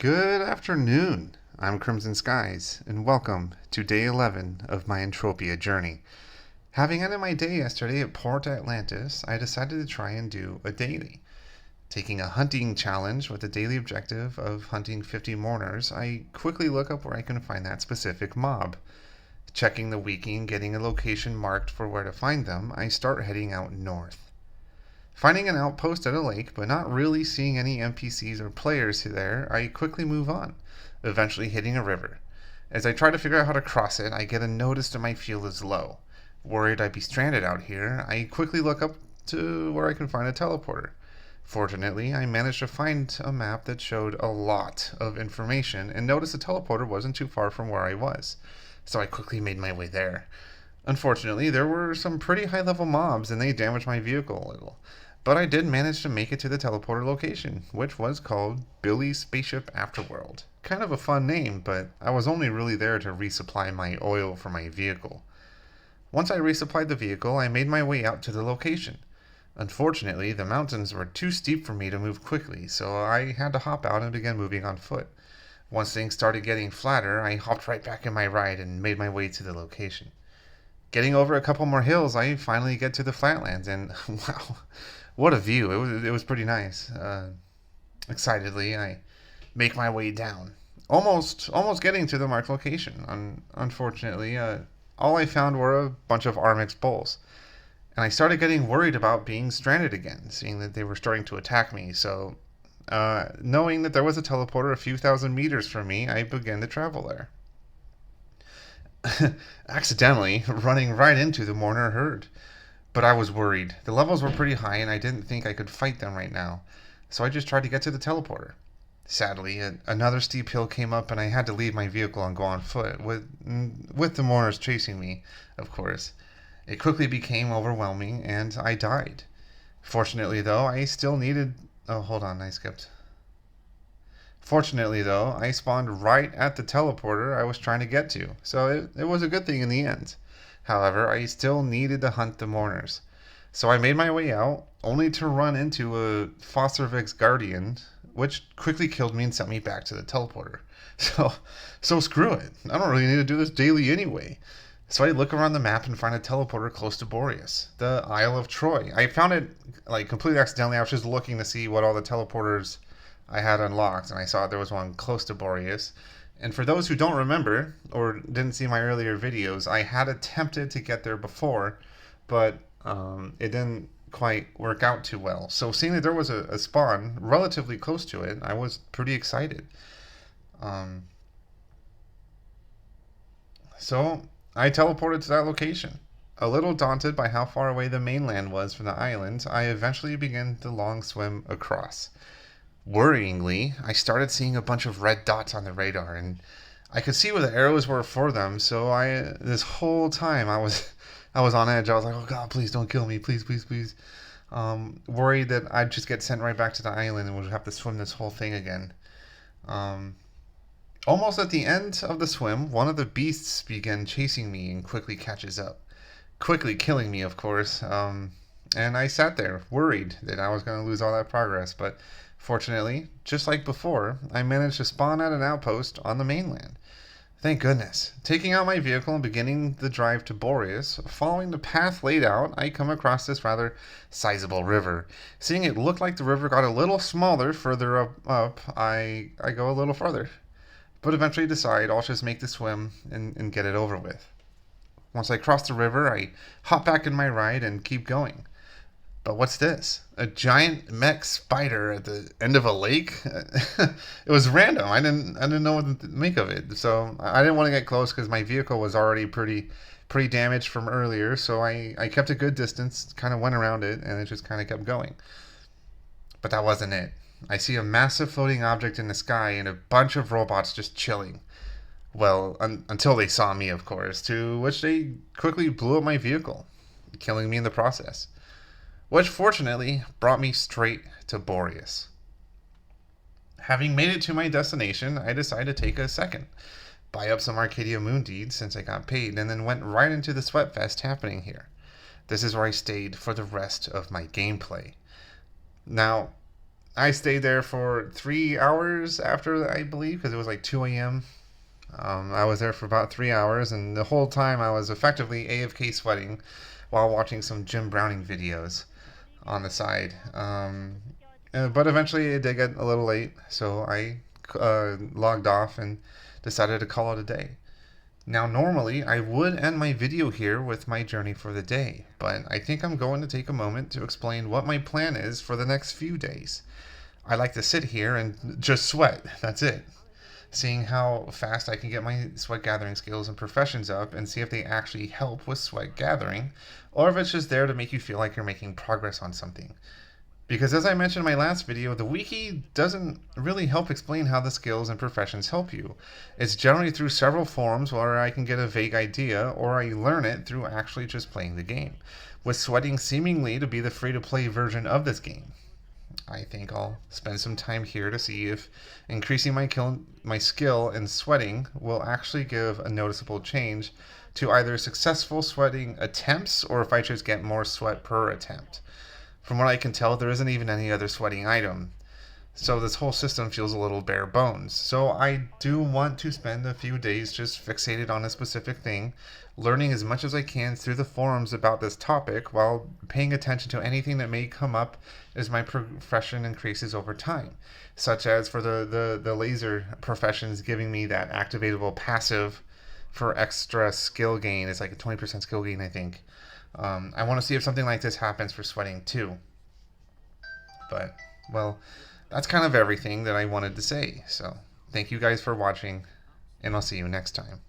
Good afternoon. I'm Crimson Skies, and welcome to day 11 of my Entropia journey. Having ended my day yesterday at Port Atlantis, I decided to try and do a daily. Taking a hunting challenge with the daily objective of hunting 50 mourners, I quickly look up where I can find that specific mob. Checking the wiki and getting a location marked for where to find them, I start heading out north. Finding an outpost at a lake, but not really seeing any NPCs or players there, I quickly move on, eventually hitting a river. As I try to figure out how to cross it, I get a notice that my fuel is low. Worried I'd be stranded out here, I quickly look up to where I can find a teleporter. Fortunately, I managed to find a map that showed a lot of information and noticed the teleporter wasn't too far from where I was, so I quickly made my way there. Unfortunately, there were some pretty high level mobs and they damaged my vehicle a little. But I did manage to make it to the teleporter location, which was called Billy's Spaceship Afterworld. Kind of a fun name, but I was only really there to resupply my oil for my vehicle. Once I resupplied the vehicle, I made my way out to the location. Unfortunately, the mountains were too steep for me to move quickly, so I had to hop out and begin moving on foot. Once things started getting flatter, I hopped right back in my ride and made my way to the location. Getting over a couple more hills, I finally get to the flatlands, and wow, what a view! It was pretty nice. Excitedly, I make my way down, almost getting to the marked location. Unfortunately, all I found were a bunch of Armix bulls, and I started getting worried about being stranded again, seeing that they were starting to attack me. So, knowing that there was a teleporter a few thousand meters from me, I began to travel there. Accidentally running right into the mourner herd. But I was worried. The levels were pretty high and I didn't think I could fight them right now. So I just tried to get to the teleporter. Sadly, another steep hill came up and I had to leave my vehicle and go on foot, with the mourners chasing me, of course. It quickly became overwhelming and I died. Fortunately, though, I still needed... Oh, hold on, I skipped. Fortunately, though, I spawned right at the teleporter I was trying to get to, so it was a good thing in the end. However, I still needed to hunt the mourners. So I made my way out, only to run into a Fostervix Guardian, which quickly killed me and sent me back to the teleporter. So screw it. I don't really need to do this daily anyway. So I look around the map and find a teleporter close to Boreas, the Isle of Troy. I found it completely accidentally. I was just looking to see what all the teleporters I had unlocked, and I saw there was one close to Boreas. And for those who don't remember or didn't see my earlier videos, I had attempted to get there before, but it didn't quite work out too well. So seeing that there was a spawn relatively close to it, I was pretty excited. So I teleported to that location. A little daunted by how far away the mainland was from the island, I eventually began the long swim across. Worryingly, I started seeing a bunch of red dots on the radar, and I could see where the arrows were for them. So this whole time, I was on edge. I was like, "Oh God, please don't kill me, please, please, please." Worried that I'd just get sent right back to the island and would have to swim this whole thing again. Almost at the end of the swim, one of the beasts began chasing me and quickly catches up, quickly killing me, of course. And I sat there, worried that I was going to lose all that progress, but fortunately, just like before, I managed to spawn at an outpost on the mainland. Thank goodness. Taking out my vehicle and beginning the drive to Boreas, following the path laid out, I come across this rather sizable river. Seeing it looked like the river got a little smaller further up, I go a little further. But eventually decide I'll just make the swim and get it over with. Once I cross the river, I hop back in my ride and keep going. But what's this? A giant mech spider at the end of a lake? It was random. I didn't know what to make of it. So I didn't want to get close because my vehicle was already pretty damaged from earlier. So I kept a good distance, kind of went around it, and it just kind of kept going. But that wasn't it. I see a massive floating object in the sky and a bunch of robots just chilling. Well, until they saw me, of course, to which they quickly blew up my vehicle, killing me in the process. Which fortunately brought me straight to Boreas. Having made it to my destination, I decided to take a second, buy up some Arcadia Moon deeds since I got paid, and then went right into the Sweatfest happening here. This is where I stayed for the rest of my gameplay. Now, I stayed there for 3 hours after, I believe, because it was like 2 a.m. I was there for about 3 hours, and the whole time I was effectively AFK sweating while watching some Jim Browning videos on the side. But eventually it did get a little late, so I logged off and decided to call it a day. Now, normally I would end my video here with my journey for the day, but I think I'm going to take a moment to explain what my plan is for the next few days. I like to sit here and just sweat. That's it. Seeing how fast I can get my sweat gathering skills and professions up and see if they actually help with sweat gathering, or if it's just there to make you feel like you're making progress on something. Because as I mentioned in my last video, the wiki doesn't really help explain how the skills and professions help you. It's generally through several forms where I can get a vague idea, or I learn it through actually just playing the game, with sweating seemingly to be the free-to-play version of this game. I think I'll spend some time here to see if increasing my skill in sweating will actually give a noticeable change to either successful sweating attempts or if I just get more sweat per attempt. From what I can tell, there isn't even any other sweating item. So this whole system feels a little bare bones. So I do want to spend a few days just fixated on a specific thing, learning as much as I can through the forums about this topic while paying attention to anything that may come up as my profession increases over time. Such as for the laser professions giving me that activatable passive for extra skill gain. It's like a 20% skill gain, I think. I want to see if something like this happens for sweating too. But, well, that's kind of everything that I wanted to say. So, thank you guys for watching, and I'll see you next time.